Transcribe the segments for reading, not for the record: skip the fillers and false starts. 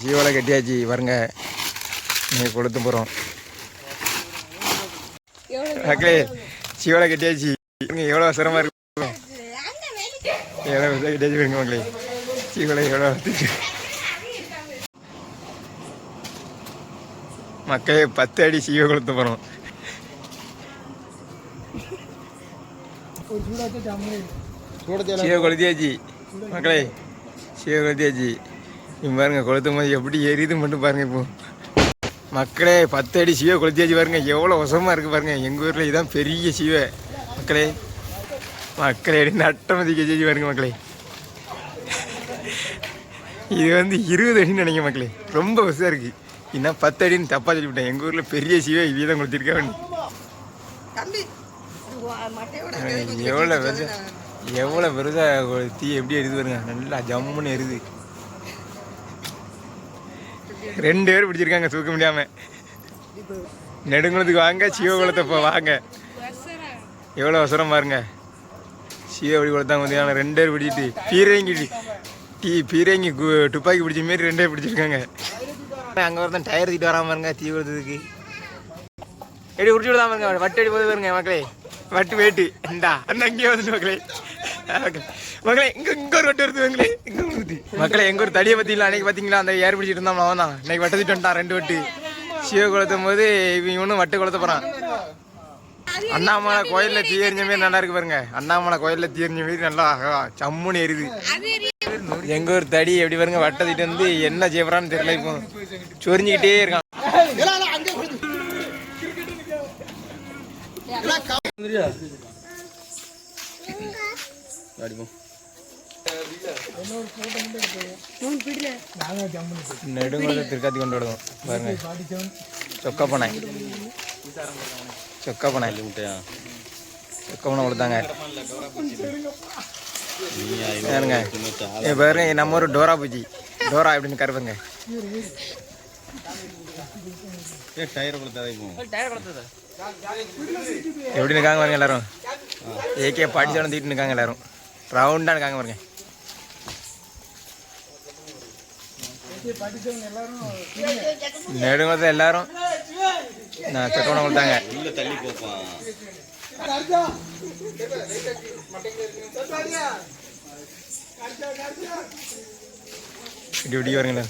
ஜீவலை கட்டியாச்சு பாருங்க, நீங்கள் கொளுத்து போகிறோம் மக்களே. ஜீவலை கட்டியாச்சு எவ்வளோ சிரமமாக இருக்கு, எவ்வளோ கட்டியாச்சு பாருங்க மக்களே. ஜீவலை எவ்வளோ மக்களே 10 அடி சீவை கொளுத்து போகிறோம். சீவை கொளுத்தியாச்சு மக்களே, சீவை கொளுத்தியாச்சு. இங்கே பாருங்க கொளுத்தும் போது எப்படி எரியுது மட்டும் பாருங்க. இப்போ மக்களே 10 அடி சீவை கொளுத்தியாச்சு பாருங்க, எவ்வளோ வசமாக இருக்குது பாருங்க. எங்கள் ஊரில் இதுதான் பெரிய சீவை மக்களே. மக்களே நட்டம் மதிக்க பாருங்க மக்களே. இது வந்து 20 அடின்னு நினைக்க மக்களே, ரொம்ப வசதியாக இருக்குது. இன்னும் 10 அடின்னு தப்பாக சொல்லிவிட்டேன். எங்கள் ஊரில் பெரிய சீவை வீதம் கொடுத்துருக்கா வேண்டி. எவ்வளோ பெருசாக தீ எப்படி எரிது பாருங்க, நல்லா ஜம்முன்னு எரிது. 2 பேர் பிடிச்சிருக்காங்க தூக்க முடியாமல். நெடுங்குளத்துக்கு வாங்க, சிவகுளத்தை இப்போ வாங்க. எவ்வளோ அவசரம் பாருங்க. சிவ எப்படி கொடுத்தாங்க பார்த்தீங்கன்னா 2 பேர் பிடிச்சிட்டு பீரங்கி துப்பாக்கி பிடிச்ச மாரி 2 பேர் பிடிச்சிருக்காங்க. அங்கே ஒருத்தன் டயர் தூக்கிட்டு வராமல் பாருங்க தீ கொடுத்ததுக்கு. எப்படி உடிச்சு விடாம பாருங்க, வட்டு அடி போது பாருங்க மக்களே. வட்டு வேட்டு இந்தா அந்த அங்கேயே வந்துட்டு மக்களே. மக்களே இங்கே ஒரு வட்டு வருது மக்களே. இங்கே கொடுத்துட்டு மக்களே எங்கள் ஒரு தடியை பற்றிங்களா அன்றைக்கி பார்த்தீங்களா, அந்த ஏர் பிடிச்சிட்டு இருந்தான் அவன் தான். இன்னைக்கு வட்டை தூக்கிட்டு வந்துட்டான் 2 வட்டு. சிவ கொளுத்தும் போது இவனும் வட்டு கொளுத்த போகிறான். அண்ணாமலை கோயிலில் தீ எறிஞ்ச மாரி நல்லா இருக்கு பாருங்க. அண்ணாமலை கோயிலில் தீ எறிஞ்ச மாரி நல்லா சம்முன்னு எரியுது. எங்கள் ஒரு தடி எப்படி பாருங்க வட்டை தூக்கிட்டு வந்து என்ன செய்யறான்னு தெரியல. இப்போ சொரிஞ்சுக்கிட்டே இருக்கான். நெடுங்குளத்தை திருக்காத்தி கொண்டு விடுவோம் பாருங்க. சொக்கப்பனை கொடுத்தாங்க பாருங்க. நம்ம ஒரு டோரா பூச்சி டோரா எப்படின்னு கருப்புங்க. எப்படி இருக்காங்க பாருங்க எல்லாரும். ஏகே பாட்டிச்சோட தீட்டு இருக்காங்க எல்லாரும். ரவுண்டா இருக்காங்க பாருங்க. நெடுங்குளத்தை எல்லாரும் சொக்கப்பனை கொடுத்தாங்க. இப்படி வரீங்களா.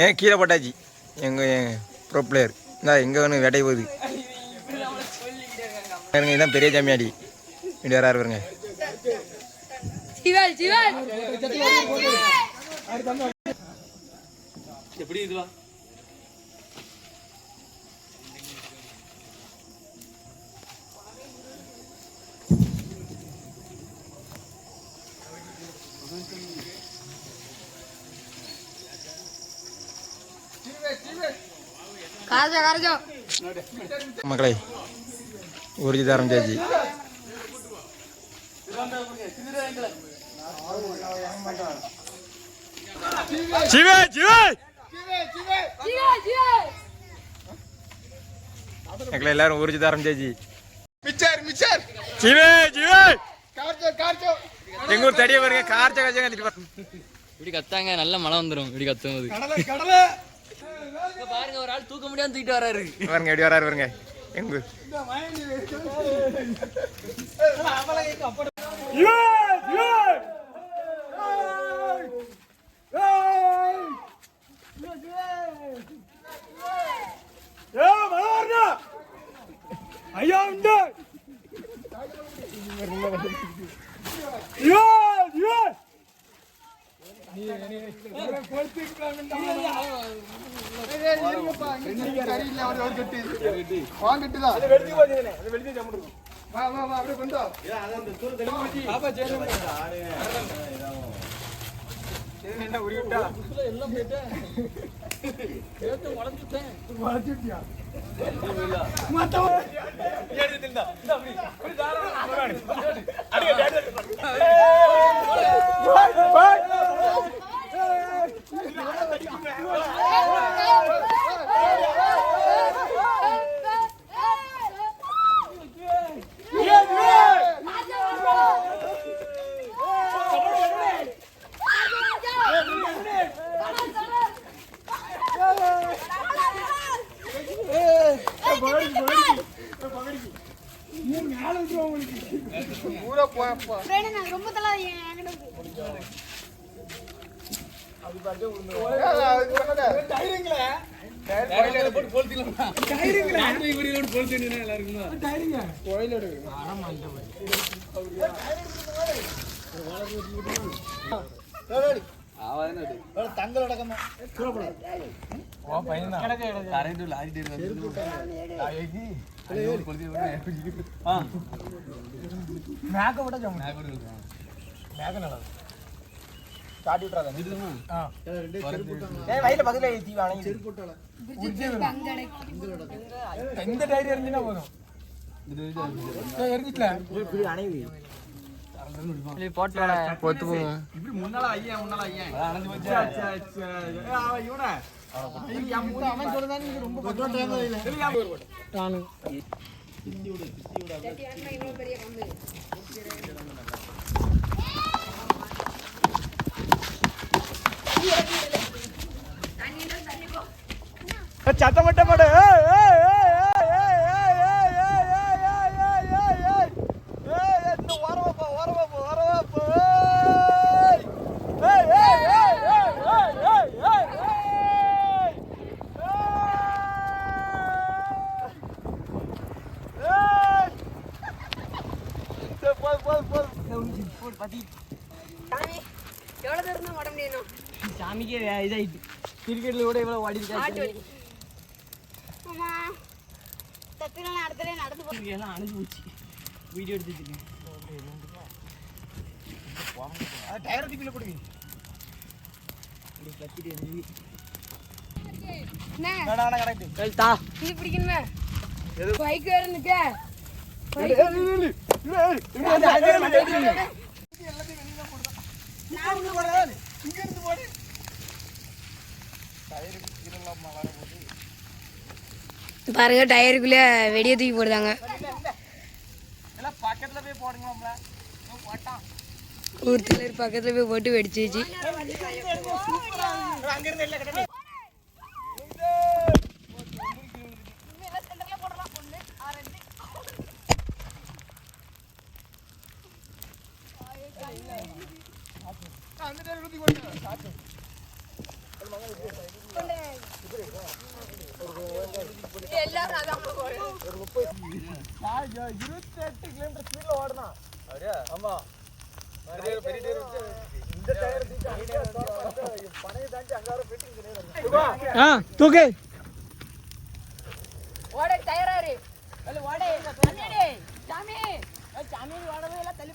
ஏன் கீழே போட்டாச்சு எங்கள் ப்ரோ பிளேயர். இந்தா எங்கே வேணும் வேட்டை போகுது பாருங்க. இதுதான் பெரிய ஜாமியாடி. இப்படி வராரு பாருங்க. எப்படி இதுவா மக்களே ஊர்ஜி தரம் சேச்சி மக்களே எல்லாரும் ஊர்ஜி தரம் சேச்சி. எங்க ஊர் தடிய பாருங்க. இப்படி கத்தாங்க நல்ல மழை வந்துடும். இப்படி கத்தும் போது பாருங்க ஒரு ஆள் தூக்க முடியாம தூக்கிட்டு வராரு பாருங்க. எப்படி வராரு பாருங்க. எங்க ஐயா உண்டு எல்லாம் ரொம்ப தலை தங்களடக்கமா வயல பக்கத்துல தீ வாங்கி இந்த டைரி எரிஞ்சுனா போதும் எரிஞ்சிட்டல பொத்து போங்க இப்படி முன்னால ஐயா அணைஞ்சு போச்சு இவன அவன் சொல்றதான் நீங்க ரொம்ப சத்தம் மட்டும் போடு எவ்வளவு தூரம் தான் ஓட முடியும் சாமிக்கே இதாயிட்டு கிரிக்கெட்ல கூட இவ்வளவு ஓடி ஆமா தத்திரலாம் அடுத்தல நடந்து போய் எல்லாம் அணைஞ்சு போச்சு வீடியோ எடுத்துட்டு டயர் தீப்பில போடுங்க இது பிடிக்கணுமே பைக் வேற நிக்க பாருங்க டயருக்குள்ள வெடியை தூக்கி போடுதாங்க ஊர் பக்கத்துல போய் போட்டு வெடிச்சிச்சு எல்லாரும் அதான் 28 கிலோமீட்டர் ஸ்பீட்ல ஓடுனா அப்படியே ஆமா இந்த டயர் பனையை தாண்டி அங்க வர பெட்டிங் தூக்கு ஓட தயாராரு ஓட சாமி சாமி சாமி ஓடவே எல்லாம் தள்ளி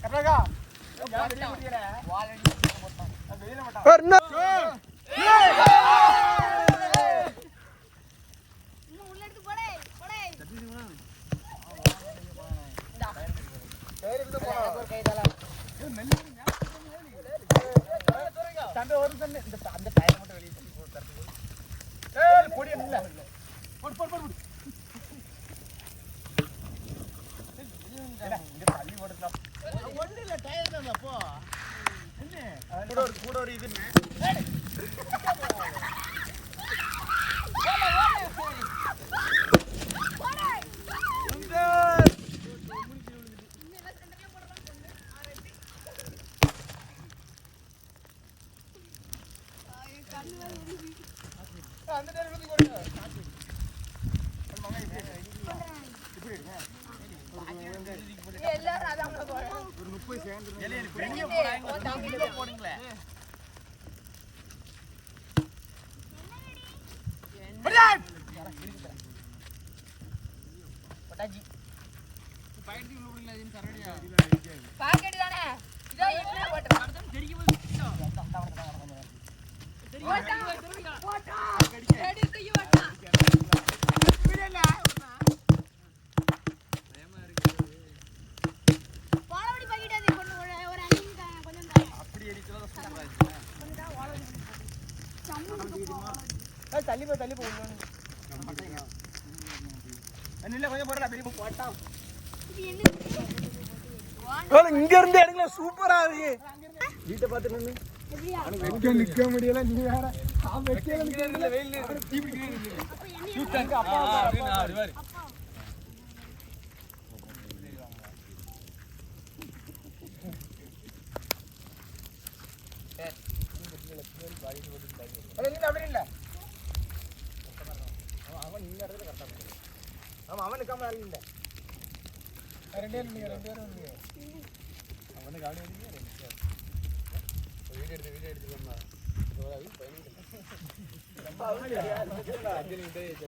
கரெக்டா அந்த டயர் மட்டும் வெளியே பொடி இல்ல போடு போடு போடு இங்க தள்ளி போடுறா ஒண்ணு இல்ல டயர் தான் அப்போ என்ன கூட ஒரு இது அந்த டயர் வந்து போடுங்க எல்லாரும் அதான் போறாங்க ஒரு 30 செகண்ட் வெளிய போறாங்க போடுங்களே பட்டாஜி பாக்கெட் உள்ள போடுங்களா இது சரடியா பாக்கெட் தானே இதோ இப்படி போட்டு தெரியும் தள்ளி போ கொஞ்சம் போடுறா பெரிய போட்டா இங்க இருந்து எடுங்களா சூப்பரா இருக்கு வீட்டை பார்த்து நிக்க முடியல நீ வேற அவன் நிக்காம இல்ல ரெண்டு பேரும் அவனை காணி வீடியோ எடுத்துக்கோமா